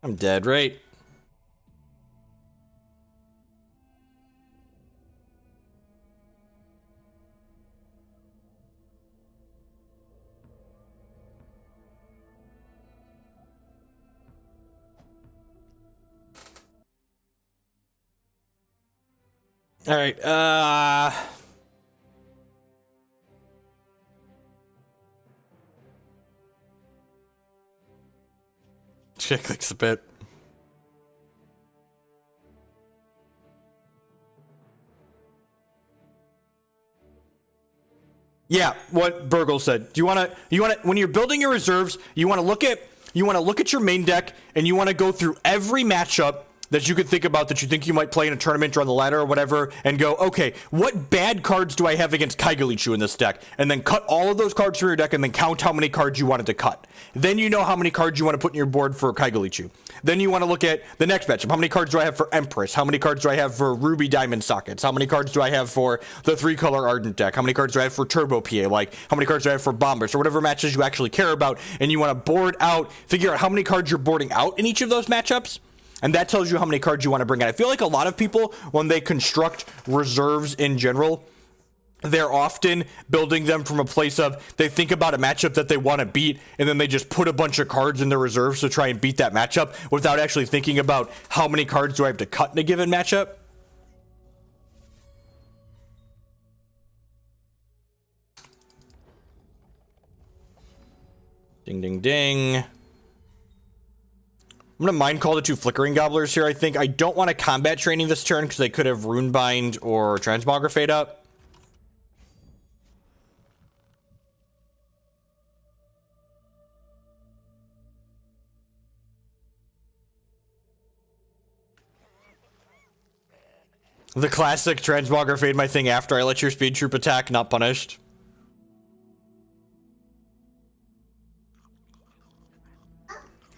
A: I'm dead, right? All right, check clicks a bit. Yeah, what Burgle said. Do you want to when you're building your reserves, you want to look at your main deck and you want to go through every matchup that you could think about that you think you might play in a tournament or on the ladder or whatever, and go, okay, what bad cards do I have against Kaigalichu in this deck? And then cut all of those cards from your deck and then count how many cards you wanted to cut. Then you know how many cards you want to put in your board for Kaigalichu. Then you want to look at the next matchup. How many cards do I have for Empress? How many cards do I have for Ruby Diamond Sockets? How many cards do I have for the 3-color Ardent deck? How many cards do I have for Turbo PA? Like, how many cards do I have for Bombus? Or whatever matches you actually care about. And you want to board out, figure out how many cards you're boarding out in each of those matchups. And that tells you how many cards you want to bring out. I feel like a lot of people, when they construct reserves in general, they're often building them from a place of they think about a matchup that they want to beat, and then they just put a bunch of cards in their reserves to try and beat that matchup without actually thinking about how many cards do I have to cut in a given matchup. Ding, ding, ding. I'm going to Mindcall the 2 Flickering Gobblers here, I think. I don't want to combat training this turn because they could have Runebind or Transmogrifade up. The classic Transmogrifade my thing after I let your speed troop attack, not punished.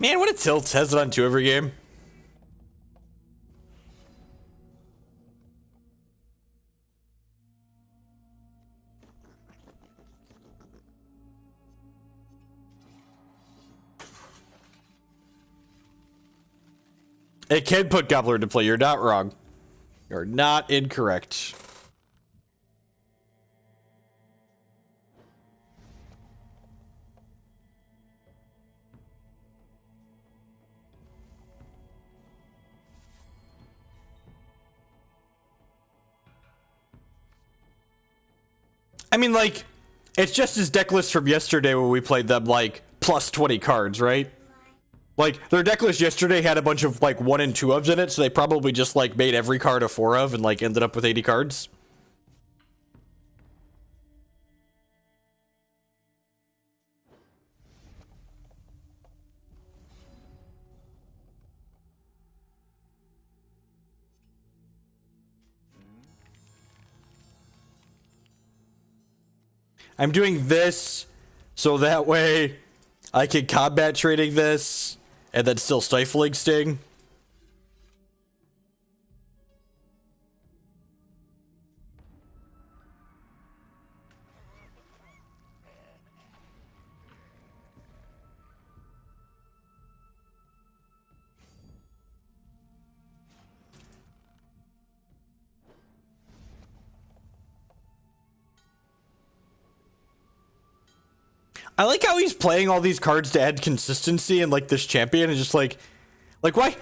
A: Man, what a tilt. Has it on 2 every game. It can put Gobbler into play. You're not wrong. You're not incorrect. I mean, like, it's just his deck list from yesterday when we played them, like, plus 20 cards, right? Like, their deck list yesterday had a bunch of, like, 1 and 2 ofs in it, so they probably just, like, made every card a 4 of and, like, ended up with 80 cards. I'm doing this so that way I can combat trading this and then still Stifling Sting. I like how he's playing all these cards to add consistency and like this champion and just like why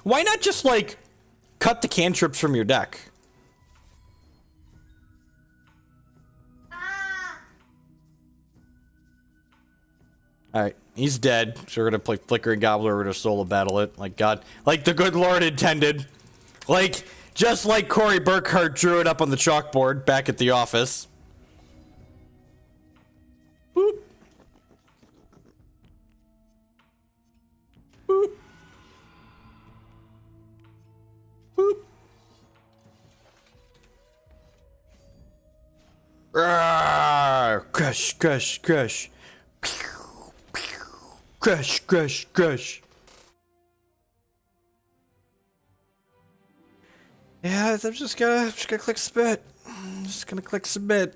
A: not just like cut the cantrips from your deck? Alright, he's dead. So we're gonna play Flickering Gobbler, we're gonna solo battle it. Like God, like the good Lord intended. Like, just like Cory Burkhart drew it up on the chalkboard back at the office. Boop. Boop. Boop. Crush, crush, crush. Crush, crush, crush. Yeah, I'm just gonna click submit. I'm just gonna click submit.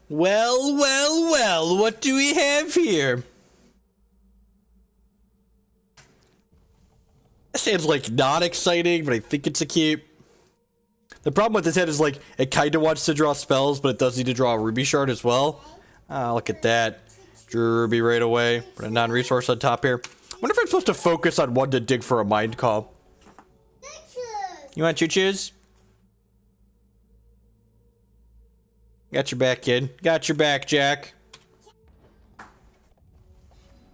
A: Well, well, well, what do we have here? This hand's like not exciting, but I think it's a keep. The problem with this hand is like it kind of wants to draw spells, but it does need to draw a Ruby Shard as well. Look at that. Drew Ruby right away. Put a non-resource on top here. I wonder if I'm supposed to focus on one to dig for a Mindcall. You want choo-choos? Got your back, kid. Got your back, Jack.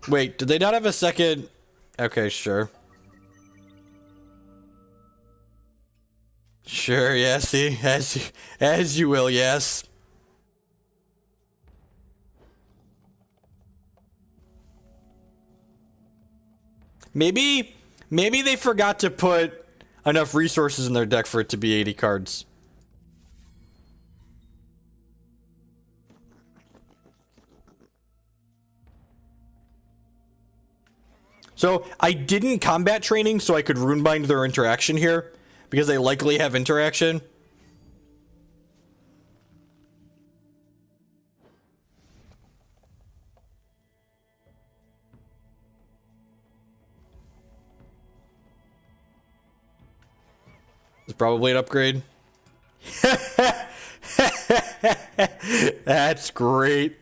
A: Wait, did they not have a second? Okay, sure. Sure, yeah, see? As you will, yes. Maybe they forgot to put enough resources in their deck for it to be 80 cards. So, I didn't combat training so I could runebind their interaction here, because they likely have interaction. It's probably an upgrade. That's great.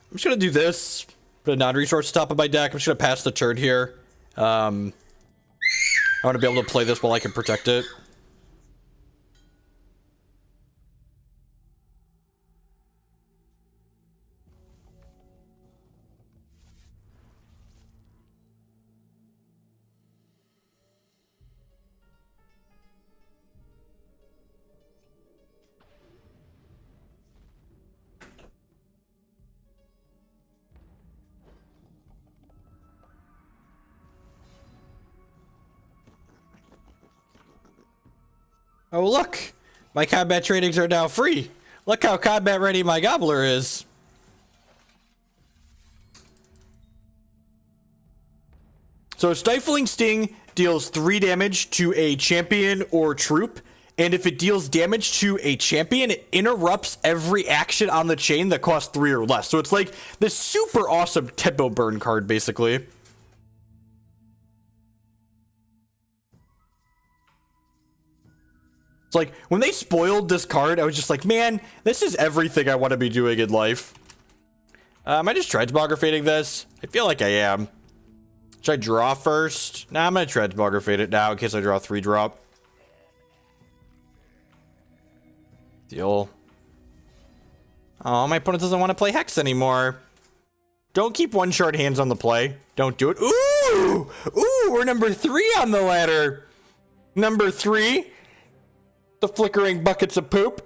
A: I'm just gonna do this. Put a non-resource top of my deck. I'm just gonna pass the turn here. I want to be able to play this while I can protect it. Oh, look! My combat trainings are now free! Look how combat ready my Gobbler is! So, Stifling Sting deals 3 damage to a champion or troop, and if it deals damage to a champion, it interrupts every action on the chain that costs 3 or less. So it's like this super awesome tempo burn card, basically. It's like, when they spoiled this card, I was just like, man, this is everything I want to be doing in life. Am I just Transmogrifading this? I feel like I am. Should I draw first? Nah, I'm gonna Transmogrifade it now in case I draw 3-drop. Deal. Oh, my opponent doesn't want to play Hex anymore. Don't keep 1-shard hands on the play. Don't do it. Ooh! Ooh, we're number 3 on the ladder. Number 3. The flickering buckets of poop.